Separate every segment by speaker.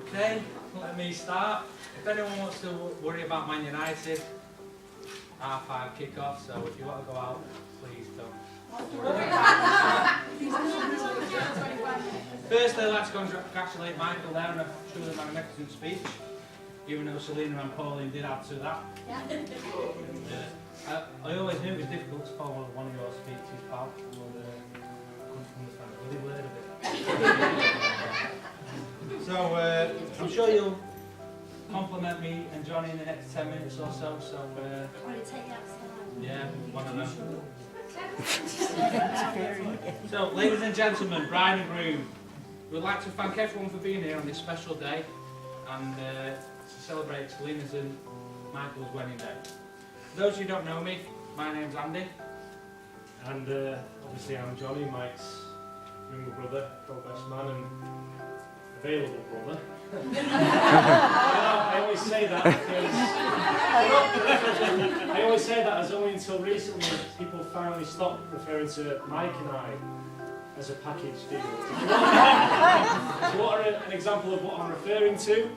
Speaker 1: Okay, let me start. If anyone wants to worry about Man United, 5:30 kick-off, so if you want to go out, please don't. Firstly, I'd like to congratulate Michael there on a truly magnificent speech, even though Selina and Pauline did add to that.
Speaker 2: Yeah.
Speaker 1: I always knew it was difficult to follow one of your speeches, pal. Couldn't understand a bloody word of it. So, I'm sure you'll compliment me and Johnny in the next 10 minutes or so. So,
Speaker 2: Want to take you outside?
Speaker 1: yeah, one of them. So, ladies and gentlemen, bride and groom, we'd like to thank everyone for being here on this special day and to celebrate Selina's and Michael's wedding day. For those of you who don't know me, my name's Andy.
Speaker 3: And obviously I'm Johnny, Mike's younger brother, co-Bestman and available brother. I always say that as only until recently people finally stopped referring to Mike and I as a package deal. If you want an example of what I'm referring to,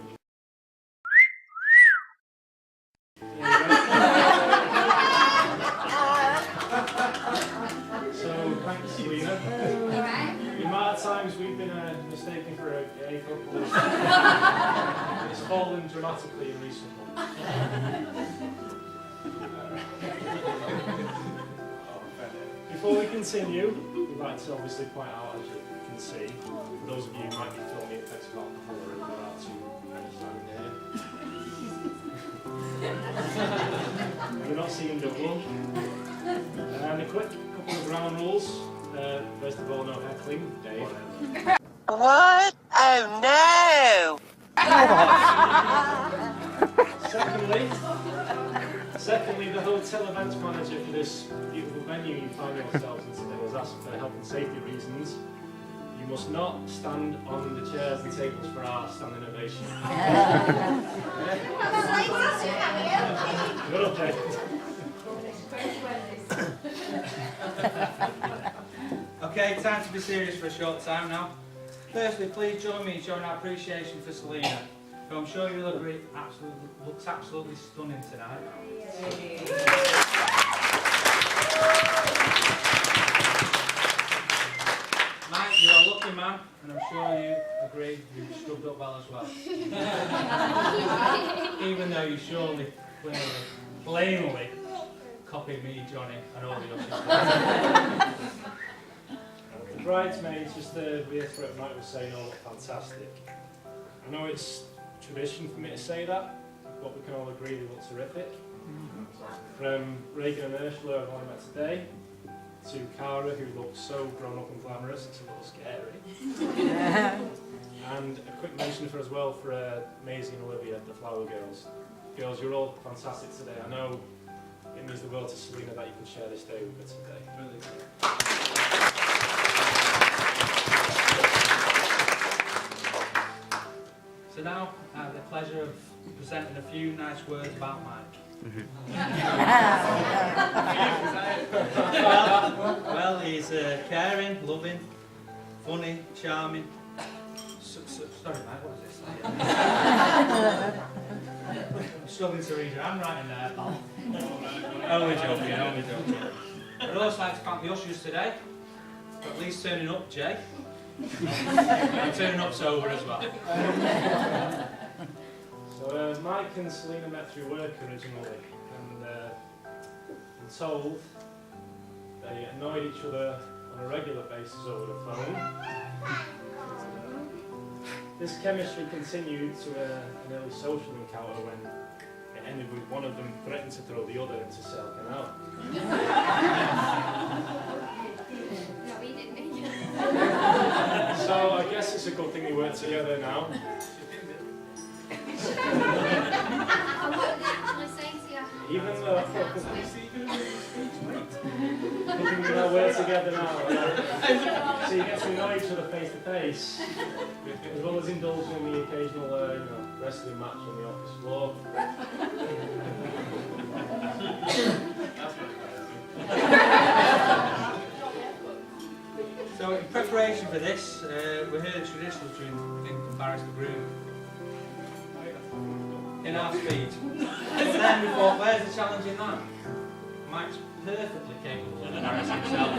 Speaker 3: so thanks, Selina. The amount of times we've been mistaken for a gay couple it's fallen dramatically in recent months. Before we continue, we'd like to obviously point out, as you can see, for those of you who might be filming effects of alcohol or there are two here. We're not seeing double. And a quick couple of ground rules. First of all, no heckling. Dave.
Speaker 4: What? Oh no!
Speaker 3: Secondly, the hotel events manager for this beautiful venue you find yourselves in today has asked for health and safety reasons. You must not stand on the chairs and tables for our standing ovation. Good okay.
Speaker 1: Okay, time to be serious for a short time now. Firstly, please join me in showing our appreciation for Selina, who I'm sure you'll agree looks absolutely stunning tonight. Mike, you're a lucky man, and I'm sure you agree you've scrubbed up well as well. Even though you surely, plainly copied me, Johnny, and all the others.
Speaker 3: The bridesmaids, just to reiterate what Mike was saying, all look fantastic. I know it's tradition for me to say that, but we can all agree they look terrific. From Reagan and Ursula, who I met today, to Cara, who looks so grown up and glamorous, it's a little scary. And a quick mention for as well for Maisie and Olivia, the Flower Girls. Girls, you're all fantastic today. I know it means the world to Selina that you can share this day with her today. Really good.
Speaker 1: So now I have the pleasure of presenting a few nice words about Mike. well, he's caring, loving, funny, charming. Sorry, Mike, what is this? I'm struggling to read your handwriting there, pal. Only joking, only joking. I'd also like to thank the ushers today for at least turning up, Jay. And turning up sober as well.
Speaker 3: So Mike and Selina met through work originally, and I'm told they annoyed each other on a regular basis over the phone. This chemistry continued to an early social encounter when it ended with one of them threatening to throw the other into Sale Canal.
Speaker 2: No, we didn't.
Speaker 3: So I guess it's a good thing we work together now. Even though we don't work together now, so you get to know each other face to face, as well as indulging in the occasional wrestling match on the office floor.
Speaker 1: So in preparation for this, we heard the traditional tune to embarrass the groom in our speed. But then we thought, where's the challenge in that? Mike's perfectly capable of embarrassing himself.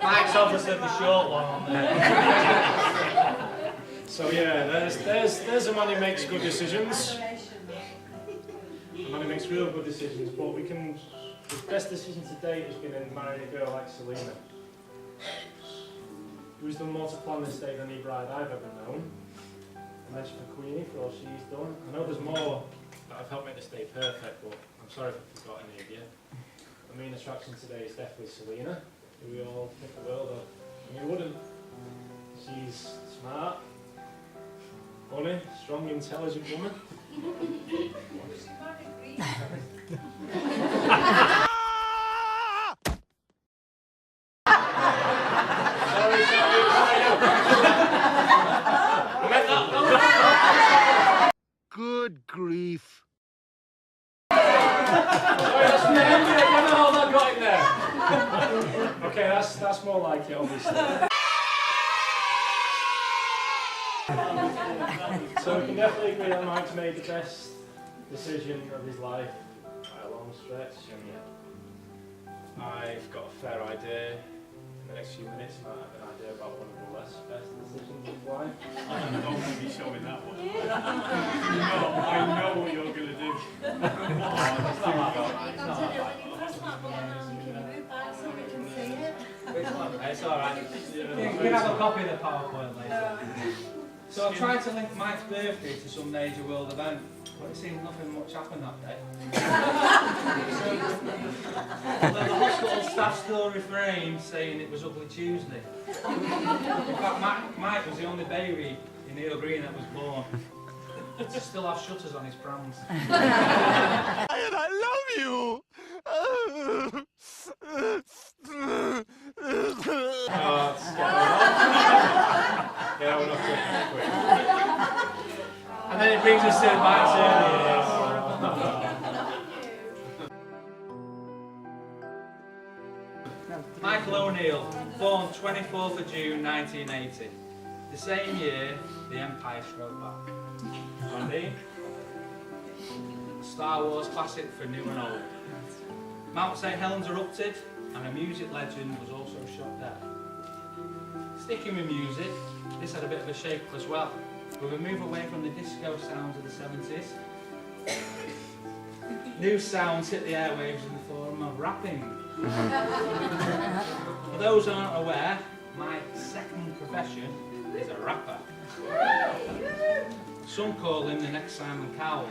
Speaker 1: Mike's obviously the short one on there.
Speaker 3: So yeah, there's a man who makes good decisions. A man who makes real good decisions, but his best decision to date has been in marrying a girl like Selina, who's done more to plan this day than any bride I've ever known. And that's for Queenie for all she's done. I know there's more that have helped make this day perfect, but I'm sorry if I forgot any of you. The main attraction today is definitely Selina, who we all think the world of. And you wouldn't. She's smart, funny, strong, intelligent woman.
Speaker 5: Good grief.
Speaker 3: Okay, that's more like it, obviously. So we can definitely agree that Mike's made the best decision of his life by a long stretch. And I've got a fair idea. In the next few minutes, I might have an idea about one of the less best decisions of his life.
Speaker 6: I'm not going to be showing that one. I know what you're going to do.
Speaker 1: It's alright. You can have a copy of the PowerPoint later. So I've tried to link Mike's birthday to some major world event, but it seems nothing much happened that day. Although the hospital staff still refrained, saying it was Ugly Tuesday. In fact, Mike was the only baby in Neil Green that was born to still have shutters on his prams.
Speaker 5: And I love you!
Speaker 3: Yeah, we're not quick.
Speaker 1: And then it brings us to Mike's early years. Michael Oneill, born 24th of June 1980. The same year, the Empire Strode Back. Andy? Star Wars classic for new and old. Mount St Helens erupted, and a music legend was also shot dead. Sticking with music, this had a bit of a shake as well, with a move away from the disco sounds of the 70s. New sounds hit the airwaves in the form of rapping. For those who aren't aware, my second profession is a rapper. Some call him the next Simon Cowell.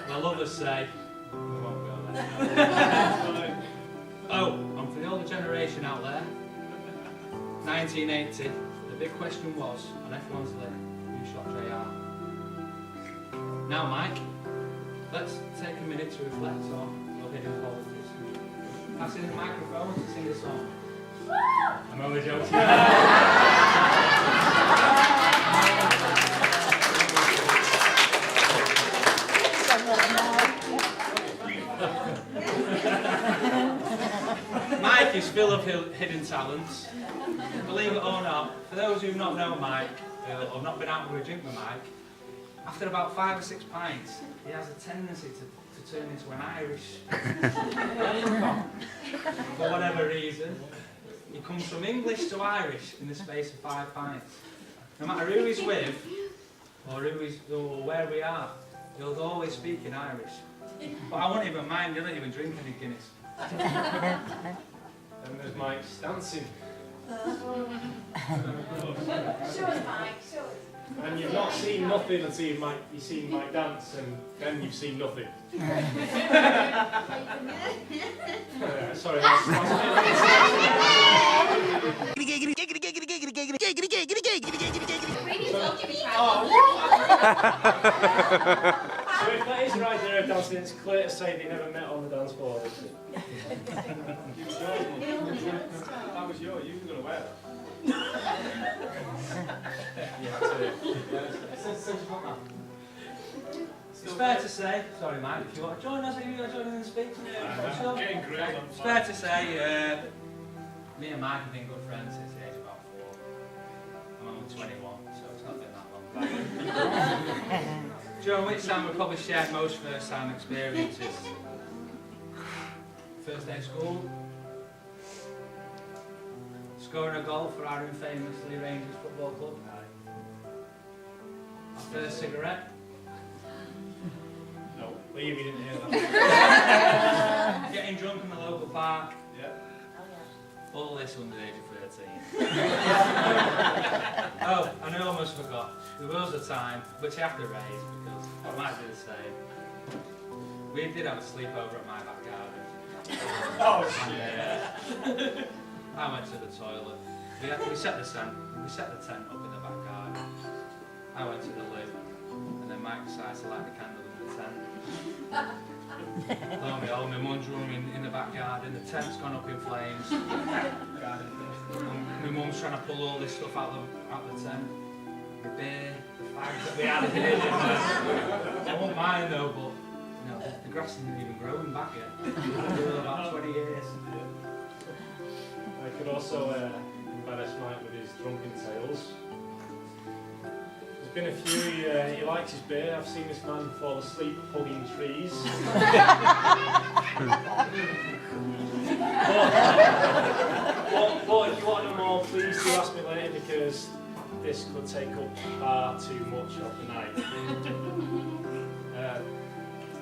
Speaker 1: Well, others say, we won't go there. Oh, and for the older generation out there, 1980, the big question was, on F1's lid, who shot JR? Now, Mike, let's take a minute to reflect on your hidden qualities. Passing the microphone to sing a song. I'm only joking. Mike is full of hidden talents. Believe it or not, for those who not know Mike, or not been out with a drink with Mike, after about 5 or 6 pints, he has a tendency to turn into an Irish. For whatever reason, he comes from English to Irish in the space of 5 pints. No matter who he's with, or where we are, he'll always speak in Irish. But I won't even mind, he doesn't even drink any Guinness.
Speaker 3: And there's Mike's dancing.
Speaker 2: Show us, Mike, show us.
Speaker 3: And you've not seen nothing until you've seen Mike dance, and then you've seen nothing. Sorry,
Speaker 2: Oh,
Speaker 3: if that is right there of dancing, it's clear to say they never met on the dance floor.
Speaker 6: That was yours. You were going to wear that.
Speaker 1: It's fair to say, sorry Mike, if you want to join us, if you want to join in and speak to me, sure.
Speaker 6: Getting great.
Speaker 1: It's fair to say, me and Mike have been good friends since the age of about 4. I'm only 21, so it's not been that long. During which time we probably shared most first-time experiences. First day of school, scoring a goal for our infamously Rangers Football Club. Our first cigarette.
Speaker 3: No, leave, you didn't hear that.
Speaker 1: Getting drunk in the local park.
Speaker 6: Yeah.
Speaker 1: All this under the age of 13. Oh, and I almost forgot. There was a time, which I have to raise because I might do the same. We did have a sleepover at my back garden.
Speaker 6: Oh,
Speaker 1: And, I went to the toilet. We set the tent up in the back garden. I went to the loo, and then Mike decides to light the candle in the tent. Lo and behold, my mum's room in the back garden, the tent's gone up in flames. My mum's trying to pull all this stuff out the tent. The beer, the fags that we had here. I won't mind though, but you know, the grass isn't even growing back yet. For about 20 years.
Speaker 3: I could also embarrass Mike with his drunken tales. There's been a few, he likes his beer. I've seen this man fall asleep hugging trees. but if you want to know more, please do ask me later because this could take up far too much of the night.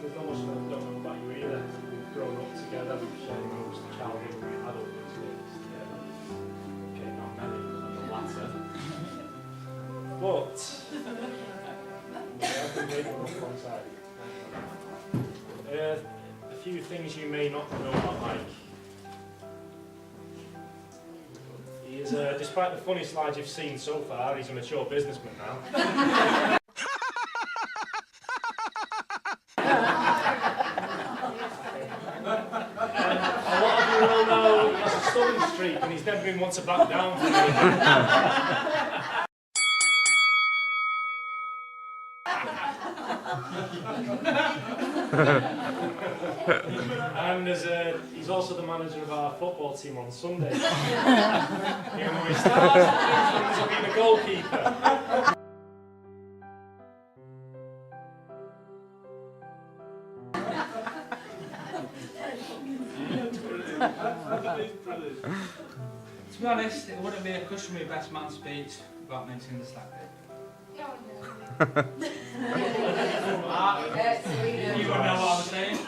Speaker 3: There's not much I don't know about you either. We've grown up together, we've shared most childhood, adult experience together. Okay, not many, but the latter. But I've been waiting up one side. A few things you may not know about Mike. He is, despite the funny slides you've seen so far, he's a mature businessman now. A lot of you will know he has a stubborn streak and he's never been one to back down from anything. And he's also the manager of our football team on Sunday. Even though he starts as being a goalkeeper.
Speaker 1: To be honest, it wouldn't be a customary best man speech without mentioning the slack bit. You won't know what I'm saying.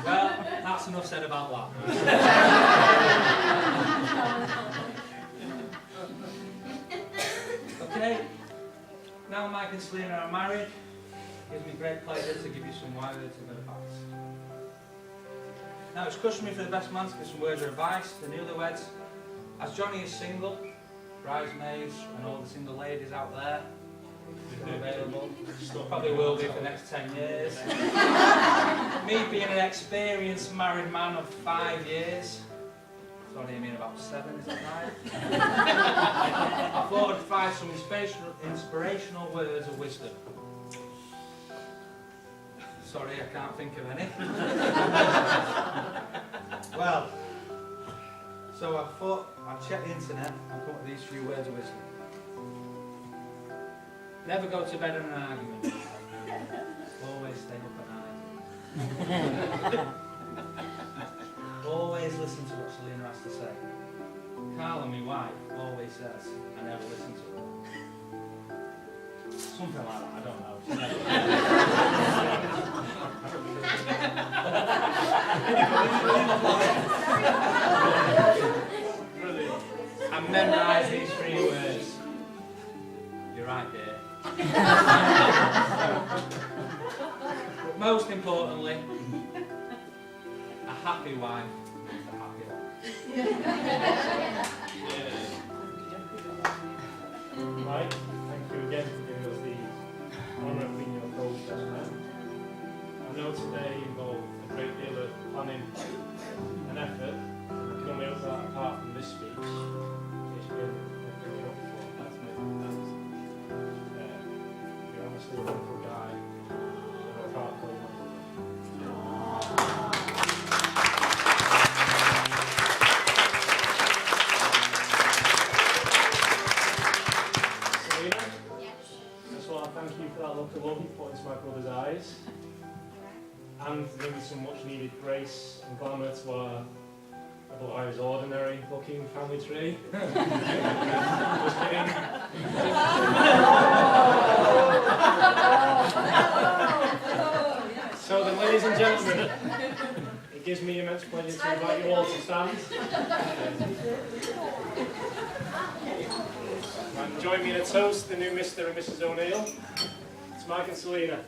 Speaker 1: Well, that's enough said about that. Okay, now Mike and Selina are married. It gives me great pleasure to give you some words of advice. Now it's customary for the best man to give some words of advice to the newlyweds. As Johnny is single, bridesmaids and all the single ladies out there are available. Probably will be for the next 10 years. Me being an experienced married man of 5 years. Sorry, I mean about 7, is that right? I thought I'd provide some inspirational words of wisdom. Sorry, I can't think of any. Well, so I thought I'd check the internet and come up with these few words of wisdom. Never go to bed in an argument. Always stay up at night. Always listen to what Selina has to say. Carla, my wife, always says, I never listen to her. Something like that, I don't know. And memorise these 3 words. You're right, dear. Most importantly, happy wife. A happy life.
Speaker 3: Mike, thank you again for giving us the honour of being your coach, Bestman. I know today involved a great deal of planning and effort. I can only hope that apart from this speech, it's been everything up for.
Speaker 6: That's me.
Speaker 3: You're honestly a wonderful guy. And I can't call you. Selina, just want to thank you for that look of love you put into my brother's eyes. And bringing some much needed grace and glamour to our otherwise ordinary looking family tree. Just kidding. So then, ladies and gentlemen, it gives me immense pleasure to invite you all to stand. And join me in a toast to the new Mr. and Mrs. Oneill. It's Mike and Selina.